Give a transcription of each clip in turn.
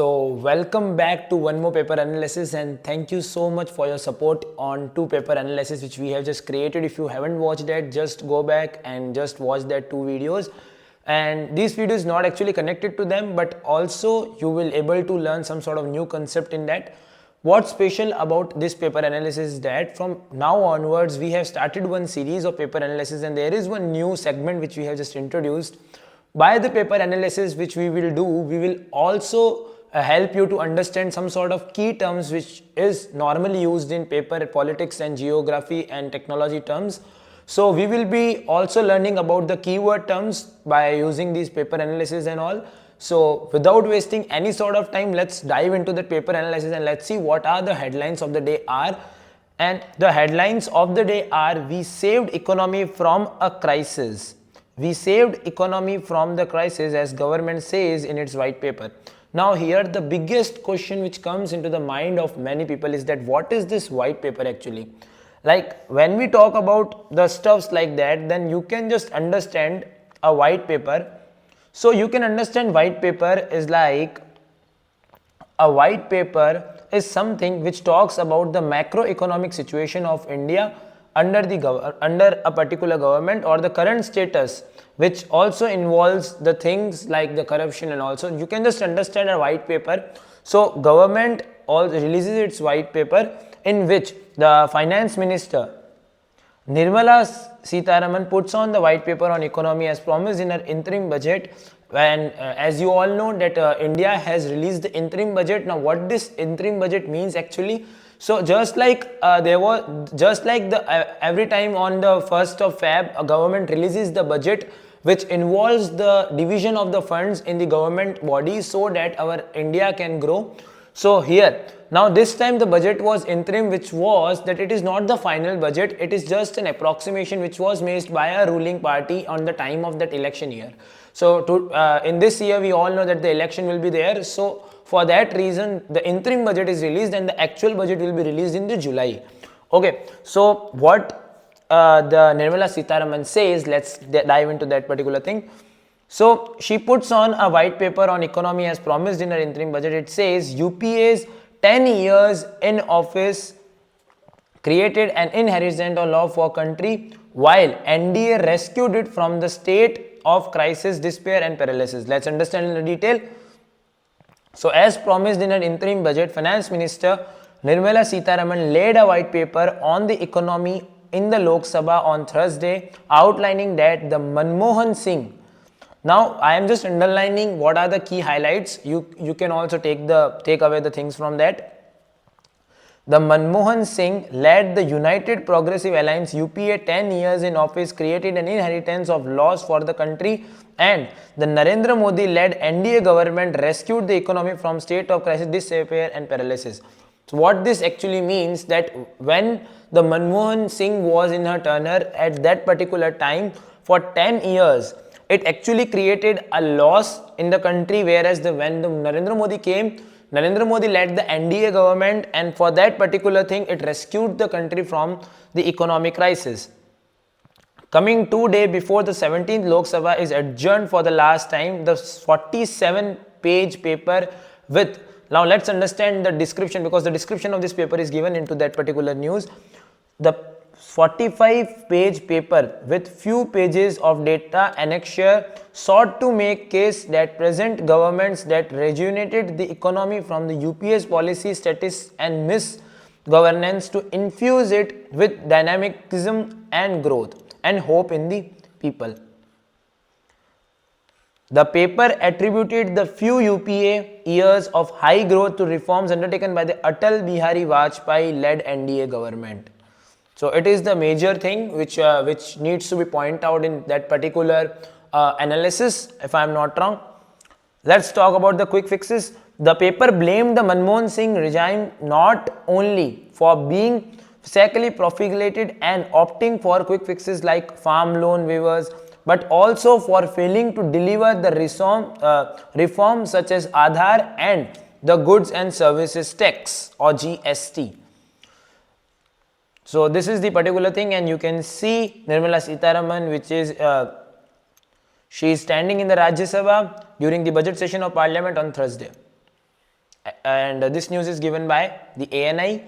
So welcome back to one more paper analysis, and thank you so much for your support on two paper analysis which we have just created. If you haven't watched that, just go back and just watch that two videos. And this video is not actually connected to them, but also you will able to learn some sort of new concept in that. What's special about this paper analysis is that from now onwards we have started one series of paper analysis, and there is one new segment which we have just introduced. By the paper analysis which we will do, we will also help you to understand some sort of key terms which is normally used in paper politics and geography and technology terms. So we will be also learning about the keyword terms by using these paper analysis and all. So without wasting any sort of time, let's dive into the paper analysis and let's see what are the headlines of the day are. And the headlines of the day are: we saved economy from a crisis. We saved economy from the crisis, as government says in its white paper. Now here the biggest question which comes into the mind of many people is that what is this white paper actually? Like when we talk about the stuffs like that, then you can just understand a white paper. So you can understand white paper is like a white paper is something which talks about the macroeconomic situation of India under a particular government, or the current status, which also involves the things like the corruption and also you can just understand a white paper. So government also releases its white paper in which the Finance Minister Nirmala Sitharaman puts on the white paper on economy as promised in her interim budget. And as you all know that India has released the interim budget. Now what this interim budget means actually? So just like every time on the 1st of Feb, a government releases the budget which involves the division of the funds in the government body so that our India can grow. So here, now this time the budget was interim, which was that it is not the final budget, it is just an approximation which was made by a ruling party on the time of that election year. So in this year we all know that the election will be there. So for that reason the interim budget is released and the actual budget will be released in the July. Okay, so what the Nirmala Sitharaman says, let's dive into that particular thing. So she puts on a white paper on economy as promised in her interim budget. It says UPA's 10 years in office created an inheritance of law for country while NDA rescued it from the state of crisis, despair and paralysis. Let's understand in the detail. So as promised in her interim budget, Finance Minister Nirmala Sitharaman laid a white paper on the economy in the Lok Sabha on Thursday, outlining that the Manmohan Singh. Now I am just underlining what are the key highlights. You can also take away the things from that. The Manmohan Singh led the United Progressive Alliance UPA 10 years in office created an inheritance of laws for the country, and the Narendra Modi led NDA government rescued the economy from state of crisis, despair and paralysis. So what this actually means that when the Manmohan Singh was in her tenure at that particular time for 10 years, it actually created a loss in the country, whereas when the Narendra Modi came, Narendra Modi led the NDA government, and for that particular thing it rescued the country from the economic crisis. Coming 2 days before the 17th Lok Sabha is adjourned for the last time, the 47-page paper with, now let's understand the description, because the description of this paper is given into that particular news. The 45-page paper with few pages of data annexure sought to make case that present governments that rejuvenated the economy from the UPS policy status and misgovernance to infuse it with dynamism and growth and hope in the people. The paper attributed the few UPA years of high growth to reforms undertaken by the Atal Bihari Vajpayee-led NDA government. So it is the major thing which needs to be pointed out in that particular analysis, if I am not wrong. Let's talk about the quick fixes. The paper blamed the Manmohan Singh regime not only for being fiscally profligate and opting for quick fixes like farm loan waivers, but also for failing to deliver the reforms such as Aadhaar and the Goods and Services Tax or GST. So this is the particular thing, and you can see Nirmala Sitharaman, which is she is standing in the Rajya Sabha during the budget session of Parliament on Thursday. and this news is given by the ANI.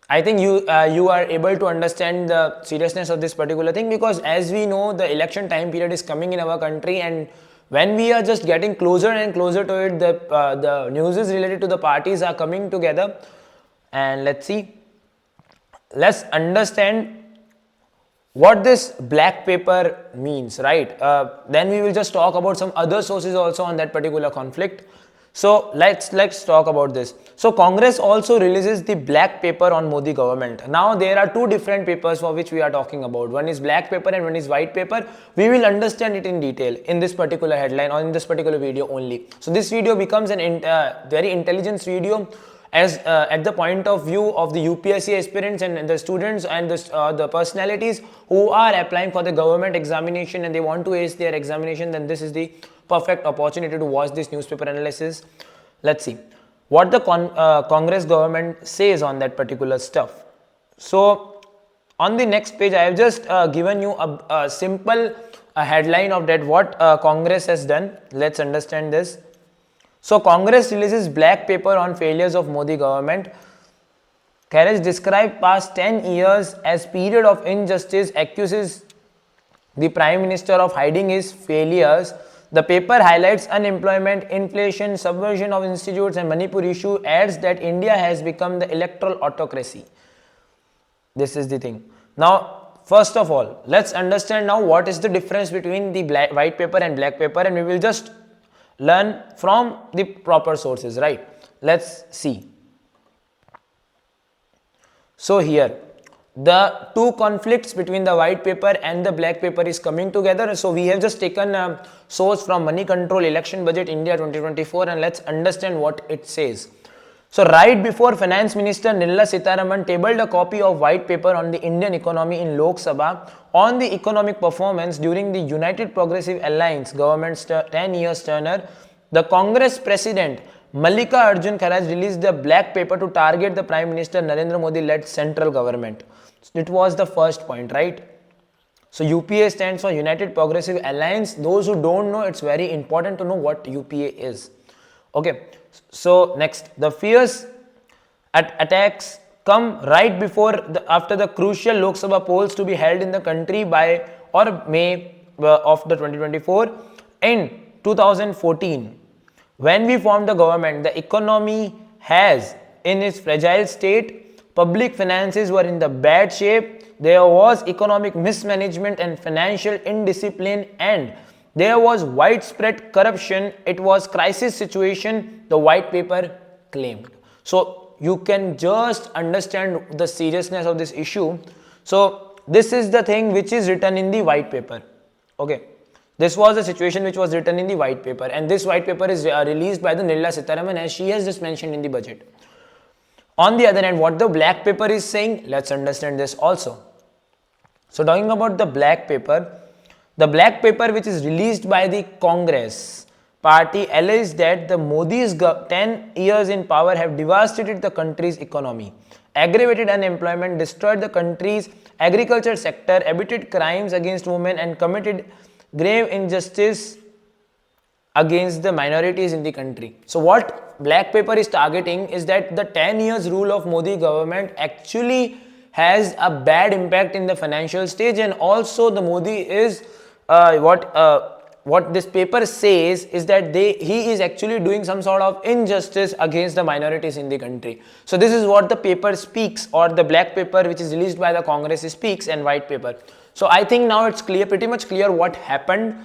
I think you are able to understand the seriousness of this particular thing, because as we know, the election time period is coming in our country, and when we are just getting closer and closer to it, the news is related to the parties are coming together. And let's understand what this black paper means, right? Then we will just talk about some other sources also on that particular conflict. So let's talk about this. So Congress also releases the black paper on Modi government. Now there are two different papers for which we are talking about. One is black paper and one is white paper. We will understand it in detail in this particular headline or in this particular video only. So this video becomes an very intelligence video, as at the point of view of the UPSC aspirants and the students and the personalities who are applying for the government examination and they want to ace their examination. Then this is the perfect opportunity to watch this newspaper analysis. Let's see what the Congress government says on that particular stuff. So on the next page, I have just given you a simple headline of that what Congress has done. Let's understand this. So Congress releases black paper on failures of Modi government. Kharage described past 10 years as period of injustice, accuses the Prime Minister of hiding his failures. The paper highlights unemployment, inflation, subversion of institutes and Manipur issue, adds that India has become the electoral autocracy. This is the thing. Now, first of all, let's understand now what is the difference between the white paper and black paper, and we will just learn from the proper sources, right? Let's see. So here, the two conflicts between the white paper and the black paper is coming together. So we have just taken a source from Money Control Election Budget India 2024, and let's understand what it says. So right before Finance Minister Nirmala Sitharaman tabled a copy of white paper on the Indian economy in Lok Sabha on the economic performance during the United Progressive Alliance government's 10 years tenure, the Congress President Mallika Arjun Kharage released the black paper to target the Prime Minister Narendra Modi led central government. It was the first point, right? So UPA stands for United Progressive Alliance. Those who don't know, it's very important to know what UPA is. Okay, so next, the fierce attacks come right before after the crucial Lok Sabha polls to be held in the country by or May of the 2024. In 2014, when we formed the government, the economy has in its fragile state. Public finances were in the bad shape. There was economic mismanagement and financial indiscipline, and there was widespread corruption. It was crisis situation, the white paper claimed. So you can just understand the seriousness of this issue. So this is the thing which is written in the white paper. Okay, this was the situation which was written in the white paper, and this white paper is released by the Nirmala Sitharaman, as she has just mentioned in the budget. On the other hand, what the black paper is saying, let's understand this also. So talking about the black paper which is released by the Congress party alleged that the Modi's 10 years in power have devastated the country's economy, aggravated unemployment, destroyed the country's agriculture sector, abetted crimes against women, and committed grave injustice against the minorities in the country. So what black paper is targeting is that the 10 years rule of Modi government actually has a bad impact in the financial stage, and also the Modi is what this paper says is that he is actually doing some sort of injustice against the minorities in the country. So this is what the paper speaks, or the black paper which is released by the Congress speaks, and white paper. So I think now it's clear, pretty much clear what happened,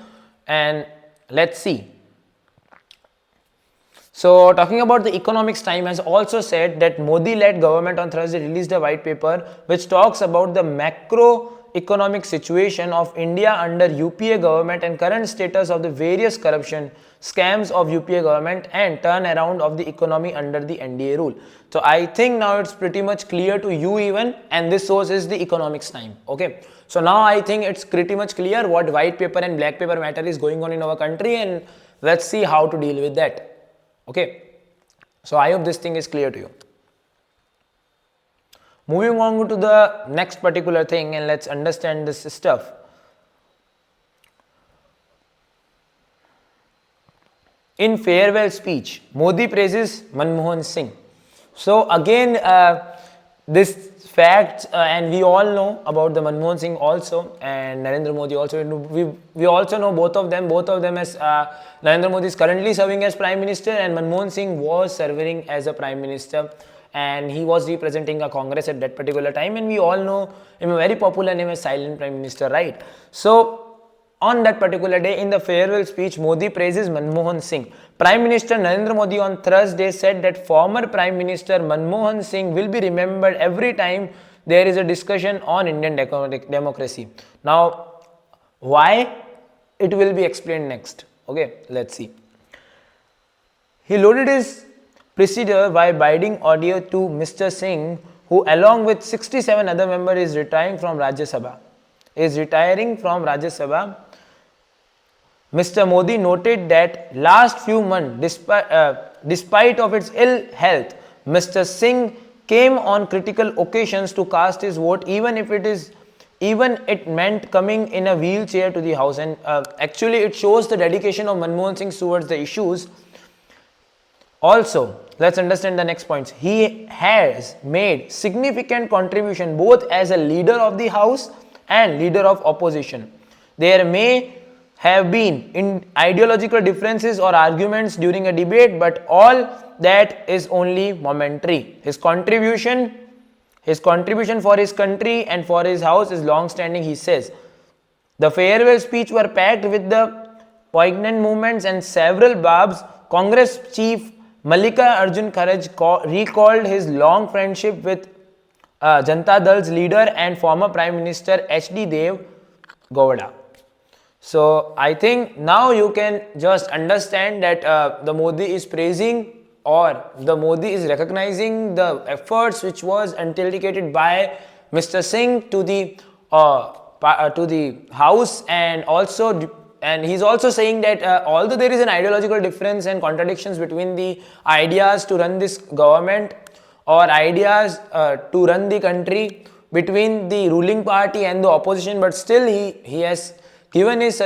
and let's see. So talking about the Economics Time has also said that Modi-led government on Thursday released a white paper which talks about the macroeconomic situation of India under UPA government and current status of the various corruption scams of UPA government and turnaround of the economy under the NDA rule. So I think now it's pretty much clear to you even, and this source is the Economics Time. Okay. So now I think it's pretty much clear what white paper and black paper matter is going on in our country, and let's see how to deal with that. Okay, so I hope this thing is clear to you. Moving on to the next particular thing, and let's understand this stuff. In farewell speech, Modi praises Manmohan Singh. So again, this facts, and we all know about the Manmohan Singh also, and Narendra Modi also. We also know both of them. Both of them as Narendra Modi is currently serving as Prime Minister, and Manmohan Singh was serving as a Prime Minister, and he was representing a Congress at that particular time. And we all know him, a very popular name as Silent Prime Minister, right? So on that particular day, in the farewell speech, Modi praises Manmohan Singh. Prime Minister Narendra Modi on Thursday said that former Prime Minister Manmohan Singh will be remembered every time there is a discussion on Indian democracy. Now, why? It will be explained next. Okay, let's see. He loaded his procedure by bidding audio to Mr. Singh, who along with 67 other members is retiring from Rajya Sabha. Mr. Modi noted that last few months, despite of its ill health, Mr. Singh came on critical occasions to cast his vote, even it meant coming in a wheelchair to the house. And actually, it shows the dedication of Manmohan Singh towards the issues. Also, let's understand the next points. He has made significant contribution both as a leader of the house and leader of opposition. There may have been in ideological differences or arguments during a debate, but all that is only momentary. His contribution for his country and for his house is long-standing, he says. The farewell speech were packed with the poignant moments and several barbs. Congress chief Mallika Arjun Kharge recalled his long friendship with Janata Dal's leader and former Prime Minister H.D. Dev Gowda. So I think now you can just understand that the Modi is praising, or the Modi is recognizing the efforts which was undertaken by Mr. Singh to the house, and he's also saying that although there is an ideological difference and contradictions between the ideas to run this government or ideas to run the country between the ruling party and the opposition, but still he has given his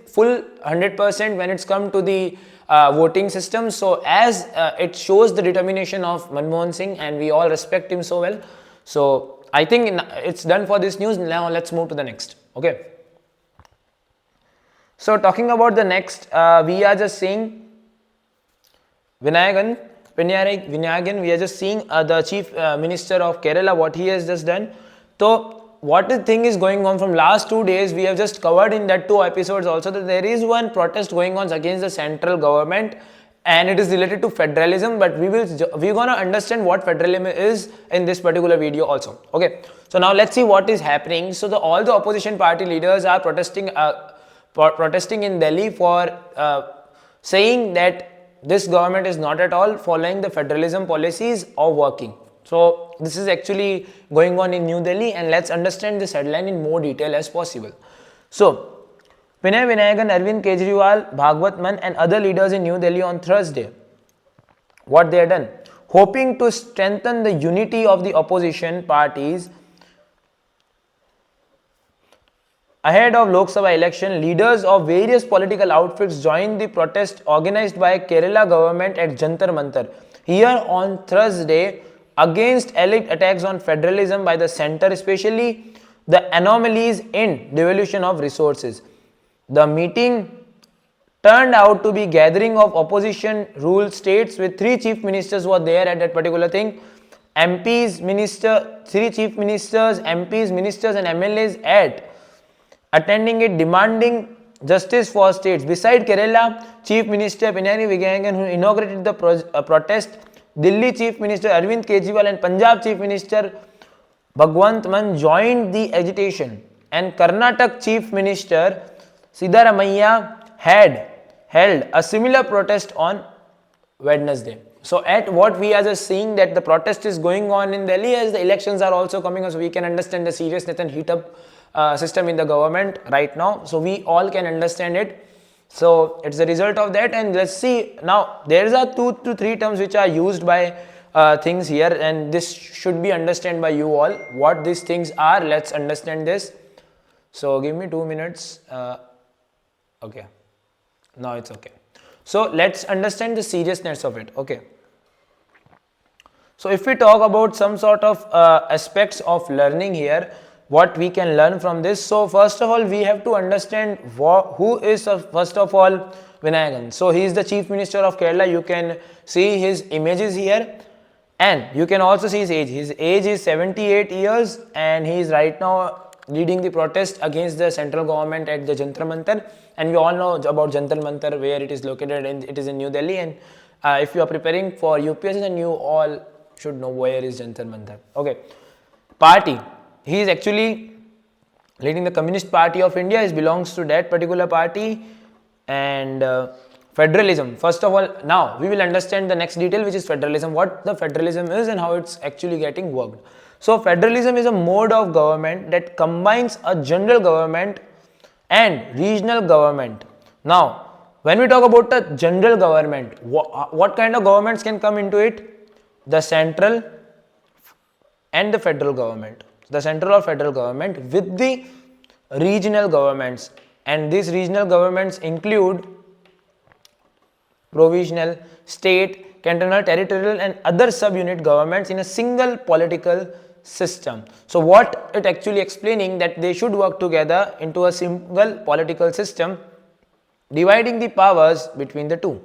full 100% when it's come to the voting system. So as it shows the determination of Manmohan Singh, and we all respect him so well. So I think it's done for this news. Now let's move to the next. Okay. So talking about the next, we are just seeing Vinayagan, we are just seeing the Chief Minister of Kerala, what he has just done. So what the thing is going on from last 2 days, we have just covered in that 2 episodes also, that there is one protest going on against the central government, and it is related to federalism, but we're gonna understand what federalism is in this particular video also. Okay, so now let's see what is happening. So all the opposition party leaders are protesting in Delhi for saying that this government is not at all following the federalism policies or working. So this is actually going on in New Delhi, and let's understand this headline in more detail as possible. So Pinay Vinayagan, Arvind Kejriwal, Bhagwat Mann and other leaders in New Delhi on Thursday, what they have done, hoping to strengthen the unity of the opposition parties ahead of Lok Sabha election. Leaders of various political outfits joined the protest organized by Kerala government at Jantar Mantar here on Thursday against alleged attacks on federalism by the centre, especially the anomalies in devolution of resources. The meeting turned out to be gathering of opposition ruled states with 3 chief ministers were there at that particular thing. 3 chief ministers, MPs, ministers and MLAs attending it, demanding justice for states. Beside Kerala Chief Minister Pinarayi Vijayan, who inaugurated the protest, Delhi Chief Minister Arvind Kejriwal and Punjab Chief Minister Bhagwant Mann joined the agitation, and Karnataka Chief Minister Siddaramaiah had held a similar protest on Wednesday. So at what we are just seeing, that the protest is going on in Delhi as the elections are also coming on, so we can understand the seriousness and heat up system in the government right now. So we all can understand it. So it's the result of that, and let's see now. There are 2 to 3 terms which are used by things here, and this should be understood by you all. What these things are, let's understand this. So give me 2 minutes. Okay, now it's okay. So let's understand the seriousness of it. Okay. So if we talk about some sort of aspects of learning here, what we can learn from this. So first of all, we have to understand who is first of all Vinayakan. So he is the Chief Minister of Kerala. You can see his images here, and you can also see his age. His age is 78 years, and he is right now leading the protest against the central government at the Jantar Mantar. And we all know about Jantar Mantar, where it is located, and it is in New Delhi. And if you are preparing for UPSC, then you all should know where is Jantar Mantar. Okay. Party. He is actually leading the Communist Party of India. He belongs to that particular party. And federalism. First of all, now we will understand the next detail, which is federalism. What the federalism is and how it's actually getting worked. So federalism is a mode of government that combines a general government and regional government. Now, when we talk about the general government, what kind of governments can come into it? The central and the federal government. The central or federal government with the regional governments, and these regional governments include provisional, state, cantonal, territorial and other subunit governments in a single political system. So what it actually explaining that they should work together into a single political system, dividing the powers between the two,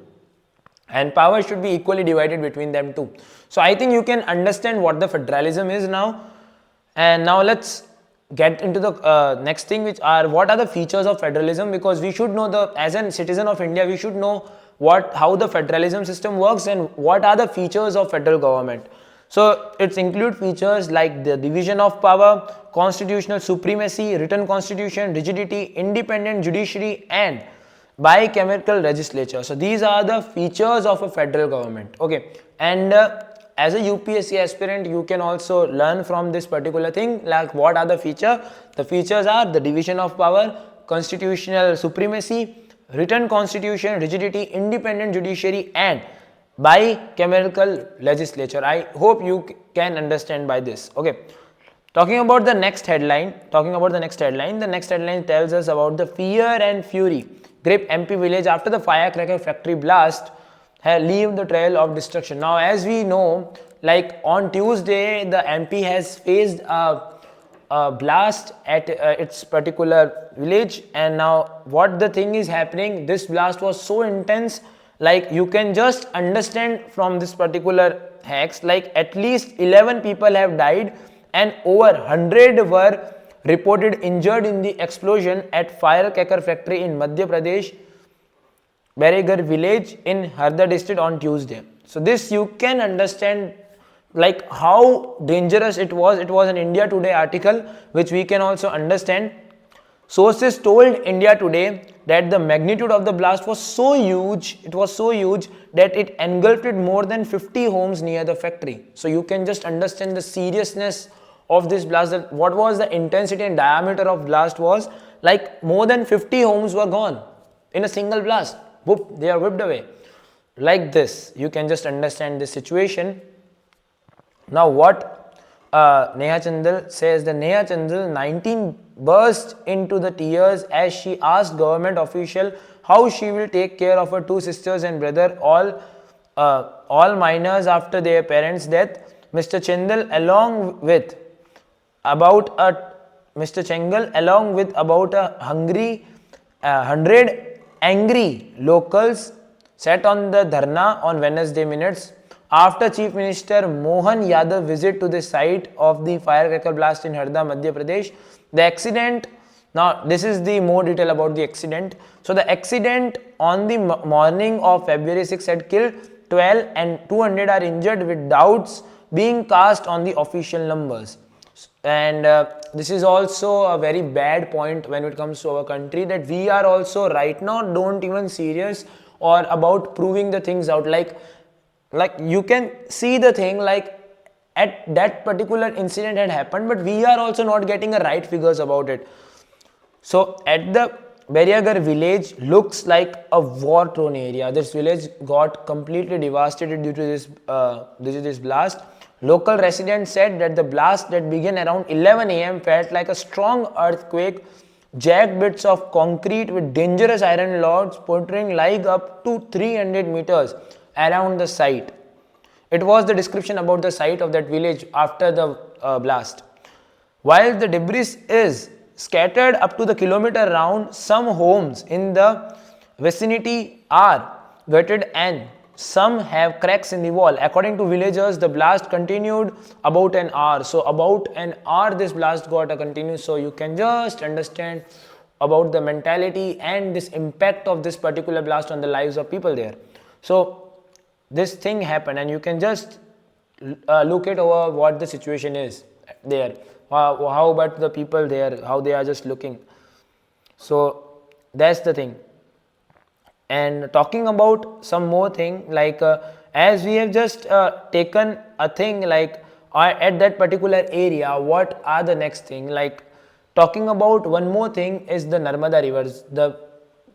and power should be equally divided between them too. So I think you can understand what the federalism is now. And now let's get into the next thing, which are what are the features of federalism, because we should know, as a citizen of India, we should know how the federalism system works and what are the features of federal government. So it include features like the division of power, constitutional supremacy, written constitution, rigidity, independent judiciary and bicameral legislature. So these are the features of a federal government. Okay. And as a UPSC aspirant, you can also learn from this particular thing, like what are the features. The features are the division of power, constitutional supremacy, written constitution, rigidity, independent judiciary and bicameral legislature. I hope you can understand by this. Okay. Talking about the next headline, the next headline tells us about the fear and fury grip MP village after the firecracker factory blast leave the trail of destruction. Now, as we know, like on Tuesday, the MP has faced a blast at its particular village, and now what the thing is happening, this blast was so intense, like you can just understand from this particular hex, like at least 11 people have died and over 100 were reported injured in the explosion at firecracker factory in Madhya Pradesh, Barigar village in Harda district on Tuesday. So this you can understand like how dangerous it was. It was an India Today article which we can also understand. Sources told India Today that the magnitude of the blast was so huge, that it engulfed more than 50 homes near the factory. So you can just understand the seriousness of this blast, that what was the intensity and diameter of blast was, like more than 50 homes were gone in a single blast. Whoop, they are whipped away. Like this, you can just understand this situation. Now what Neha Chandal says, the Neha Chandal 19 burst into the tears as she asked government official how she will take care of her two sisters and brother, all minors after their parents' death. Mr. Chandal along with about a 100 angry locals sat on the dharna on Wednesday minutes after Chief Minister Mohan Yadav visit to the site of the firecracker blast in Harda, Madhya Pradesh. The accident, now this is the more detail about the accident. So the accident on the morning of February 6 had killed 12 and 200 are injured, with doubts being cast on the official numbers. And this is also a very bad point when it comes to our country, that we are also right now don't even serious or about proving the things out, like you can see the thing, like at that particular incident had happened, but we are also not getting a right figures about it. So at the Bariagar village looks like a war-torn area. This village got completely devastated due to this blast. Local residents said that the blast that began around 11 a.m. felt like a strong earthquake jagged bits of concrete with dangerous iron rods portraying like up to 300 meters around the site. It was the description about the site of that village after the blast. While the debris is scattered up to the kilometer round, some homes in the vicinity are gutted and some have cracks in the wall. According to villagers, the blast continued about an hour. So about an hour this blast got a continuous. So you can just understand about the mentality and this impact of this particular blast on the lives of people there. So this thing happened and you can just look it over what the situation is there. How about the people there, how they are just looking. So that's the thing. And talking about some more thing, like as we have just taken a thing like at that particular area, what are the next thing, like talking about one more thing is the Narmada rivers. The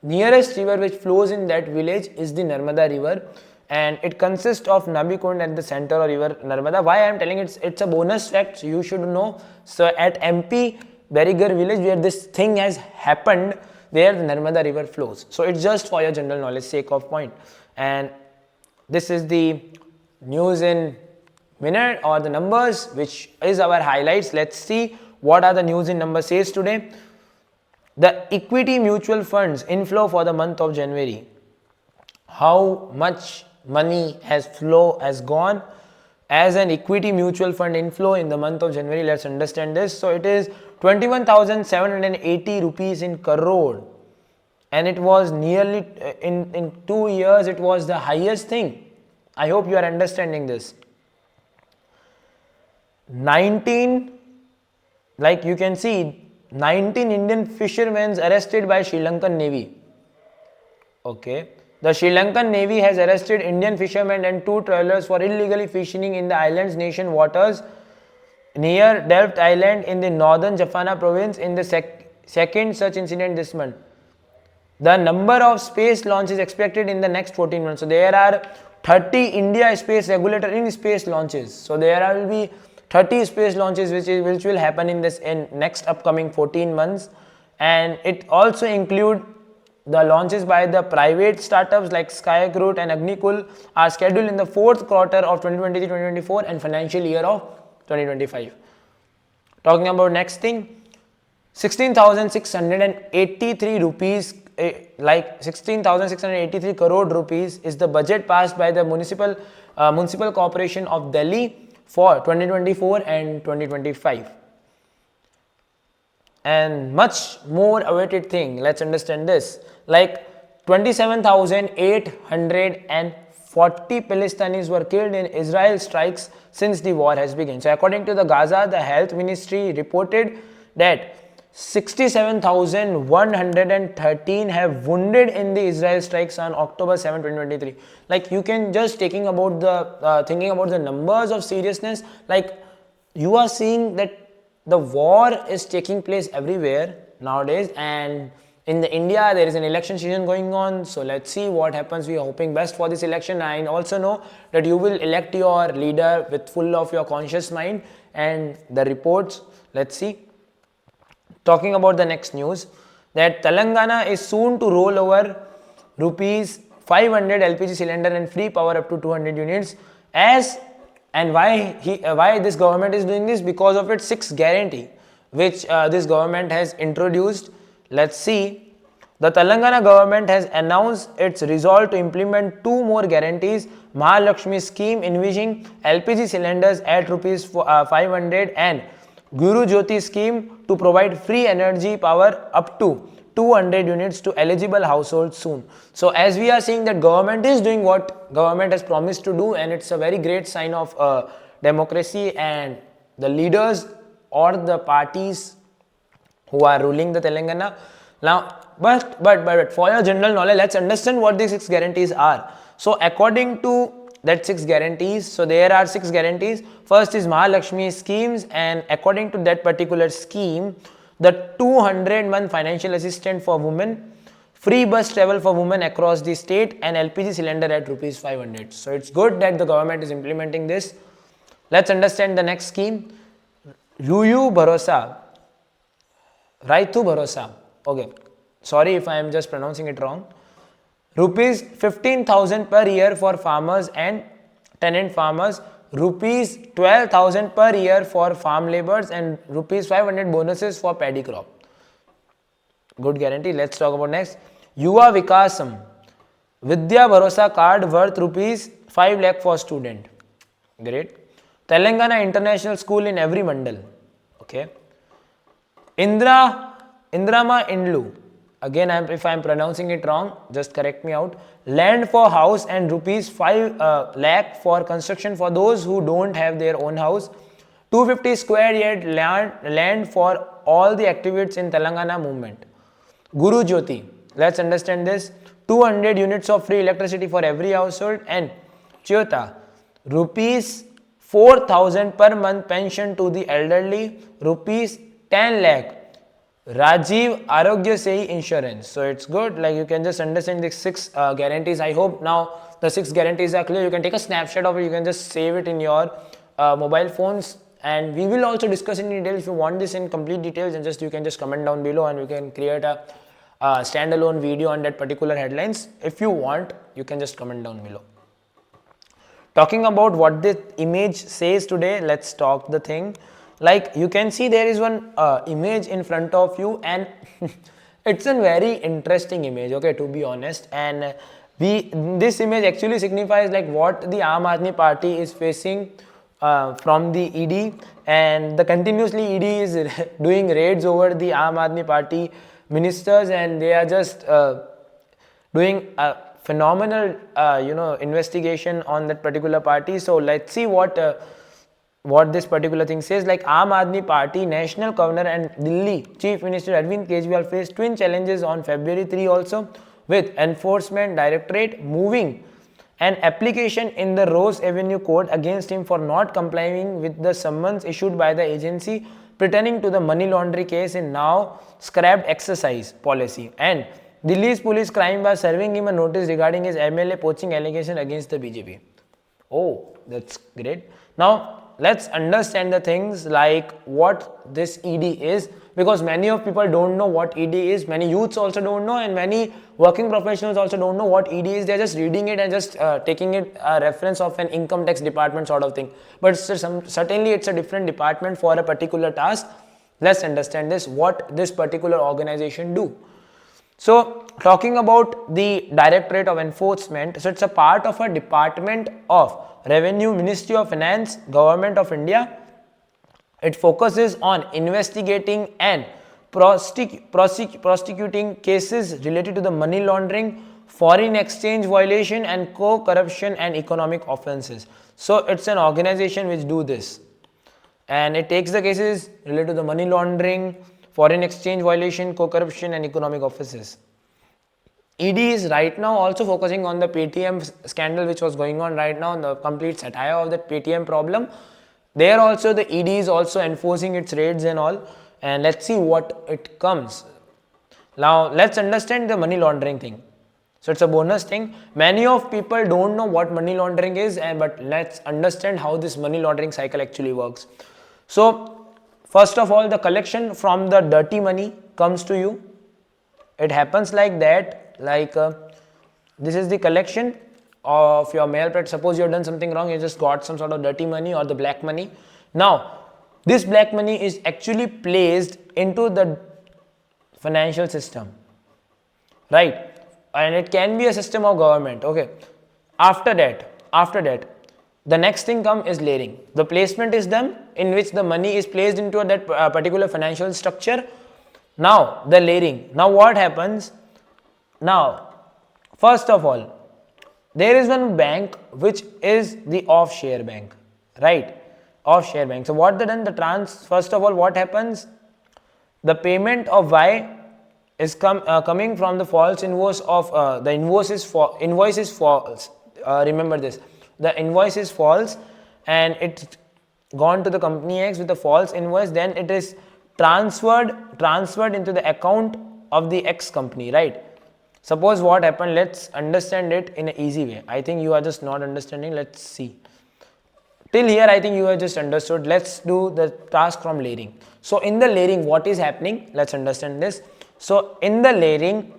nearest river which flows in that village is the Narmada river, and it consists of Nabikund at the center of river Narmada. Why I am telling it's a bonus fact, so you should know. So at MP Barigar village where this thing has happened, there the Narmada river flows. So it's just for your general knowledge sake of point. And this is the news in minute or the numbers, which is our highlights. Let's see what are the news in numbers says today. The equity mutual funds inflow for the month of January. How much money has gone as an equity mutual fund inflow in the month of January? Let's understand this. So it is 21,780 rupees in crore, and it was nearly in 2 years it was the highest thing. I hope you are understanding this. 19, like you can see, 19 Indian fishermen arrested by Sri Lankan Navy. Okay. The Sri Lankan Navy has arrested Indian fishermen and 2 trawlers for illegally fishing in the island's nation waters near Delft Island in the northern Jaffna province in the second such incident this month. The number of space launches expected in the next 14 months. So there are 30 India space regulator in space launches. So there will be 30 space launches which will happen in next upcoming 14 months, and it also include the launches by the private startups like Skyroot and Agnikul are scheduled in the 4th quarter of 2023-2024 and financial year of 2025. Talking about next thing, 16,683 rupees, like 16,683 crore rupees is the budget passed by the municipal corporation of Delhi for 2024 and 2025. And much more awaited thing, let's understand this, like 27,840 Palestinians were killed in Israel strikes since the war has begun. So according to the Gaza, the health ministry reported that 67,113 have wounded in the Israel strikes on October 7, 2023. Like you can just thinking about the numbers of seriousness, like you are seeing that the war is taking place everywhere nowadays, and in the India there is an election season going on. So let's see what happens. We are hoping best for this election. I also know that you will elect your leader with full of your conscious mind and the reports. Let's see. Talking about the next news, that Telangana is soon to roll over rupees 500 LPG cylinder and free power up to 200 units. And why this government is doing this? Because of its 6th guarantee, which this government has introduced. Let's see. The Telangana government has announced its resolve to implement 2 more guarantees. Mahalakshmi scheme envisioning LPG cylinders at rupees 500 and Guru Jyoti scheme to provide free energy power up to 200 units to eligible households soon. So as we are seeing that government is doing what government has promised to do, and it's a very great sign of democracy, and the leaders or the parties who are ruling the Telangana. Now, but for your general knowledge, let's understand what these 6 guarantees are. So according to that 6 guarantees, so there are 6 guarantees. First is Mahalakshmi schemes, and according to that particular scheme, the 200-month financial assistance for women, free bus travel for women across the state, and LPG cylinder at rupees 500. So it's good that the government is implementing this. Let's understand the next scheme. Raitu Bharosa. Okay, sorry if I am just pronouncing it wrong. Rupees 15,000 per year for farmers and tenant farmers, rupees 12,000 per year for farm laborers, and rupees 500 bonuses for paddy crop. Good guarantee. Let's talk about next. Yuva Vikasam Vidya Bharosa card worth rupees 5 lakh for student. Great. Telangana International School in every mandal. Okay. Indrama Indlu. Again, if I am pronouncing it wrong, just correct me out. Land for house and rupees 5 lakh for construction for those who don't have their own house. 250 square yard land for all the activities in Telangana movement. Guru Jyoti. Let's understand this. 200 units of free electricity for every household. And Chiyota. Rupees 4,000 per month pension to the elderly. Rupees 10 lakh. Rajiv Arogya Sehi Insurance. So it's good, like you can just understand the 6 guarantees. I hope now the 6 guarantees are clear. You can take a snapshot of it, you can just save it in your mobile phones, and we will also discuss in detail. If you want this in complete details, and you can just comment down below and we can create a standalone video on that particular headlines. If you want, you can just comment down below. Talking about what the image says today, let's talk the thing. Like you can see there is one image in front of you, and it's a very interesting image, okay, to be honest. And this image actually signifies like what the Aam Aadmi Party is facing from the ED, and the continuously ED is doing raids over the Aam Aadmi Party ministers, and they are just doing a phenomenal investigation on that particular party. So let's see what this particular thing says. Like Aam Aadmi Party National Governor and Delhi Chief Minister Arvind Kejriwal faced twin challenges on February 3 also, with Enforcement Directorate moving an application in the Rose Avenue Court against him for not complying with the summons issued by the agency pertaining to the money laundering case in now scrapped exercise policy, and Delhi's police crime by serving him a notice regarding his MLA poaching allegation against the BJP. Oh, that's great. Now let's understand the things like what this ED is, because many of people don't know what ED is. Many youths also don't know, and many working professionals also don't know what ED is. They're just reading it and just taking it a reference of an income tax department sort of thing. But certainly it's a different department for a particular task. Let's understand this, what this particular organization do. So talking about the Directorate of Enforcement, so it's a part of a Department of Revenue, Ministry of Finance, Government of India. It focuses on investigating and prosecuting cases related to the money laundering, foreign exchange violation, and co-corruption and economic offences. So it's an organization which do this, and it takes the cases related to the money laundering, foreign exchange violation, co-corruption and economic offences. ED is right now also focusing on the Paytm scandal which was going on right now, the complete satire of that Paytm problem. There also the ED is also enforcing its raids and all, and let's see what it comes. Now let's understand the money laundering thing. So it's a bonus thing. Many of people don't know what money laundering is, but let's understand how this money laundering cycle actually works. So first of all, the collection from the dirty money comes to you. It happens like that, like this is the collection of your mail plate. Suppose you have done something wrong, you just got some sort of dirty money or the black money. Now this black money is actually placed into the financial system, right? And it can be a system of government, okay. After that the next thing is layering. The placement is done, in which the money is placed into that particular financial structure. Now the layering. Now what happens? Now first of all, there is one bank which is the off-share bank, right? Off-share bank. So what they done? First of all, what happens? The payment of Y is coming from the false invoice of the invoice is false. Remember this. The invoice is false, and it's gone to the company X with a false invoice. Then it is transferred into the account of the X company, right? Suppose what happened, let's understand it in an easy way. I think you are just not understanding. Let's see. Till here, I think you have just understood. Let's do the task from layering. So in the layering, what is happening? Let's understand this. So in the layering,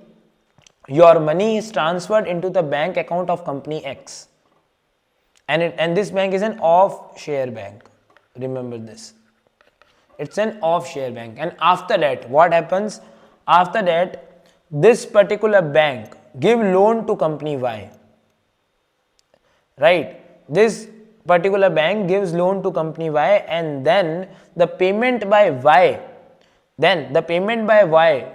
your money is transferred into the bank account of company X, and this bank is an off-share bank. Remember this. It's an off-share bank. And after that, what happens? After that, this particular bank give loan to company Y. Right? This particular bank gives loan to company Y, and then the payment by Y,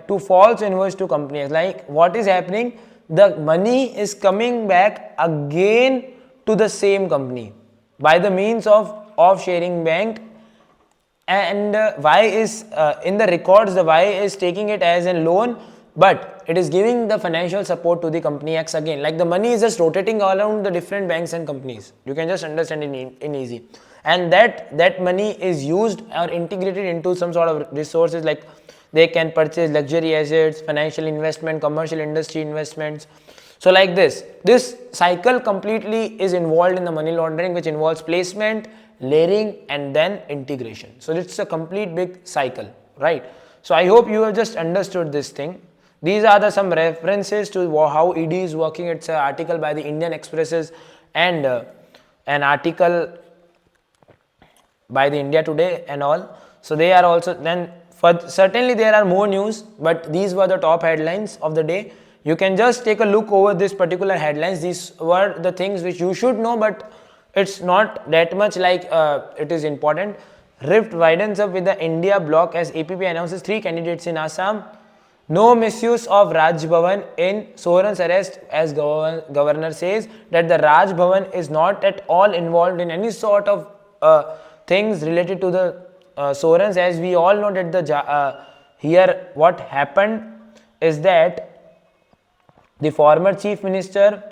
to false invoice to company X. Like what is happening? The money is coming back again to the same company by the means of off-sharing bank, and Y is in the records, the Y is taking it as a loan, but it is giving the financial support to the company X again. Like the money is just rotating all around the different banks and companies. You can just understand in easy. And that money is used or integrated into some sort of resources, like they can purchase luxury assets, financial investment, commercial industry investments. So like this cycle completely is involved in the money laundering, which involves placement, layering, and then integration. So it's a complete big cycle, right? So I hope you have just understood this thing. These are some references to how ED is working. It's an article by the Indian Expresses and an article by the India Today and all. So they are also, then certainly there are more news, but these were the top headlines of the day. You can just take a look over this particular headlines. These were the things which you should know, but it's not that much like it is important. Rift widens up with the India bloc as APP announces 3 candidates in Assam. No misuse of Raj Bhavan in Soren's arrest, as governor says that the Raj Bhavan is not at all involved in any sort of things related to the Soren's. As we all know that here what happened is that the former chief minister,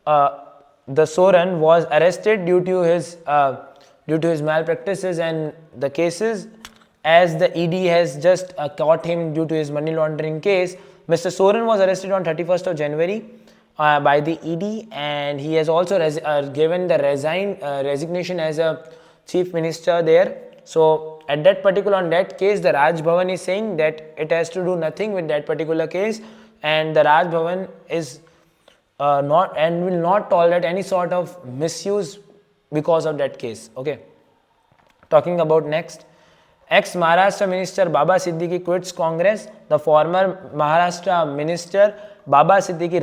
the Soren, was arrested due to his malpractices and the cases. As the ED has just caught him due to his money laundering case, Mr. Soren was arrested on 31st of January by the ED, and he has also given the resignation as a chief minister there. So at that particular, on that case, the Raj Bhavan is saying that it has to do nothing with that particular case, and the Raj Bhavan is not and will not tolerate any sort of misuse because of that case. Okay. Talking about next. Ex-Maharashtra Minister Baba Siddiqui quits Congress. The former Maharashtra Minister Baba Siddiqui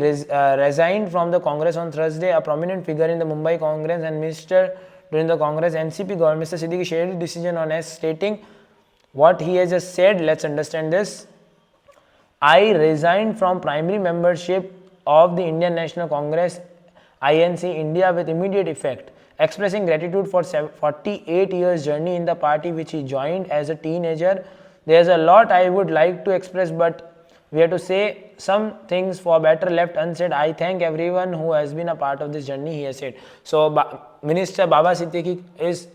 resigned from the Congress on Thursday. A prominent figure in the Mumbai Congress and minister during the Congress NCP government, Mr. Siddiqui shared his decision on S, stating what he has just said. Let's understand this. I resigned from primary membership of the Indian National Congress INC India with immediate effect, expressing gratitude for 48 years journey in the party which he joined as a teenager. There's a lot I would like to express, but we have to say some things for better left unsaid. I thank everyone who has been a part of this journey, he has said. So Minister Baba Siddiqui is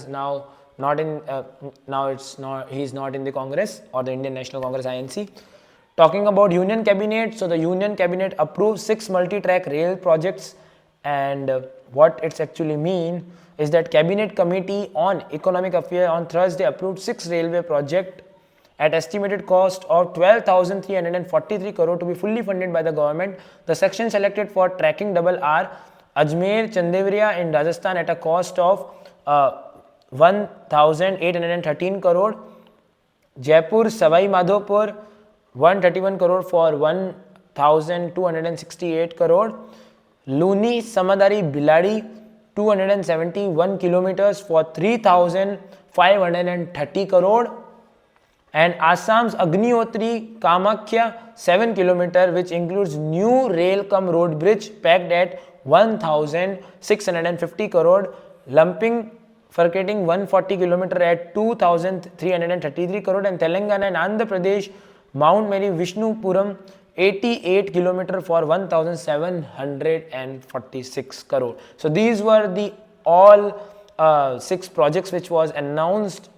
now not in he's not in the Congress or the Indian National Congress INC. Talking about Union Cabinet, so the Union Cabinet approved 6 multi-track rail projects, and what it's actually mean is that Cabinet Committee on Economic Affairs on Thursday approved 6 railway projects at estimated cost of 12,343 crore to be fully funded by the government. The section selected for tracking double R Ajmer Chandevria in Rajasthan at a cost of 1,813 crore, Jaipur Savai Madhopur 131 crore for 1,268 crore, Luni Samadari Biladi 271 kilometers for 3,530 crore, and Assam's Agnihotri Kamakhya 7 kilometer, which includes new rail cum road bridge packed at 1,650 crore, lumping forgetting 140 kilometer at 2,333 crore, and Telangana and Andhra Pradesh Mount Mary Vishnupuram 88 kilometer for 1,746 crore. So these were the all 6 projects which was announced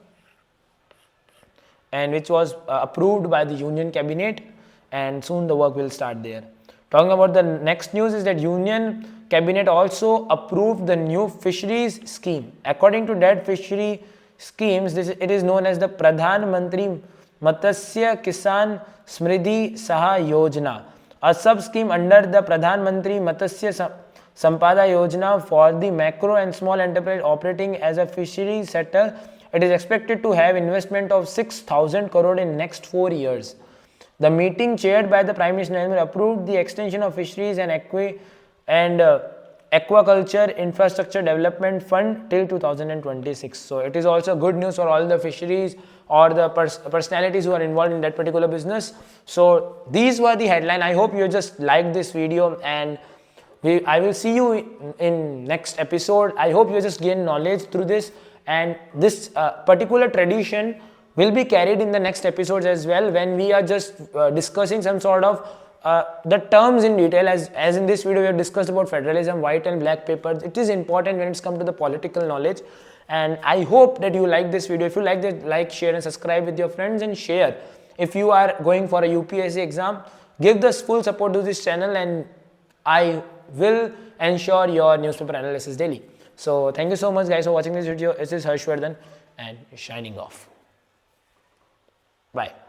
and which was approved by the Union Cabinet, and soon the work will start there. Talking about the next news is that Union Cabinet also approved the new fisheries scheme. According to that fishery schemes, it is known as the Pradhan Mantri Matsya Kisan Smridhi Saha Yojana, a sub-scheme under the Pradhan Mantri Matsya Sampada Yojana for the macro and small enterprise operating as a fishery sector. It is expected to have investment of 6,000 crore in next 4 years. The meeting chaired by the Prime Minister Nirmala approved the extension of fisheries and aquaculture infrastructure development fund till 2026. So it is also good news for all the fisheries or the personalities who are involved in that particular business. So these were the headline. I hope you just liked this video, and I will see you in next episode. I hope you just gain knowledge through this, and this particular tradition will be carried in the next episodes as well, when we are just discussing some sort of the terms in detail. As in this video we have discussed about federalism, white and black papers. It is important when it's come to the political knowledge, and I hope that you like this video. If you like this, like, share and subscribe with your friends, and share. If you are going for a UPSC exam, give the full support to this channel, and I will ensure your newspaper analysis daily. So thank you so much guys for watching this video. This is Harshvardhan and signing off. Bye.